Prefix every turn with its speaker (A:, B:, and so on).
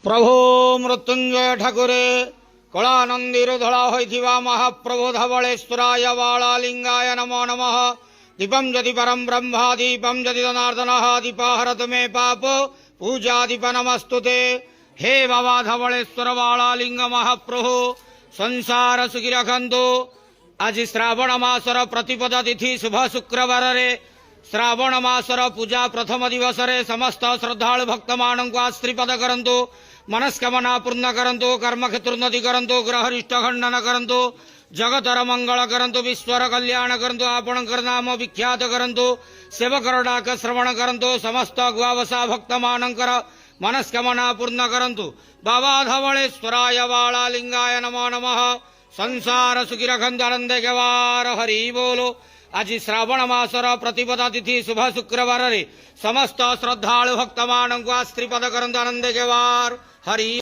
A: प्रभो मृत्युंजय ठाकुरे कलानंदीर धड़ा होइथिबा महाप्रभु धवलेश्वराय वालालिंगाय नमो नमः। दीपम जदि परम ब्रह्मा दीपम जदि जनार्दनः दीपाहरत मे पाप पूजा दीप नमस्तुते। हे बाबा धवलेश्वर वालालिंग महाप्रभु संसार सुखी रखंतु। आज श्रावण मासर प्रतिपदा तिथि शुभ शुक्रवार रे श्रावण मासर पूजा प्रथम दिवस रे समस्त श्रद्धालु भक्त मानक आश्रीपद करंतु। मनस्कामना पूर्ण करंतु। कर्मक्षेत्रोन्नति करंतु। ग्रहरिष्ट खंडन करंतु। जगतर मंगल करंतु। विश्वर कल्याण करंतु। आपणकर नाम विख्यात करंतु। सेवकर डाक श्रवण करंतु। समस्त गुआवसा भक्त मानकर मनस्कामना पूर्ण करंतु। बाबा धवलेश्वराय वालालिंगाय नमो नमः। संसार सुखी रखंतु आनंद गवार हरि बोलो। आज श्रावण मासर प्रतिपदा तिथि शुभ शुक्रवार रे समस्त श्रद्धालु भक्त मानक आश्रीपद करंतु आनंद गवार हरि।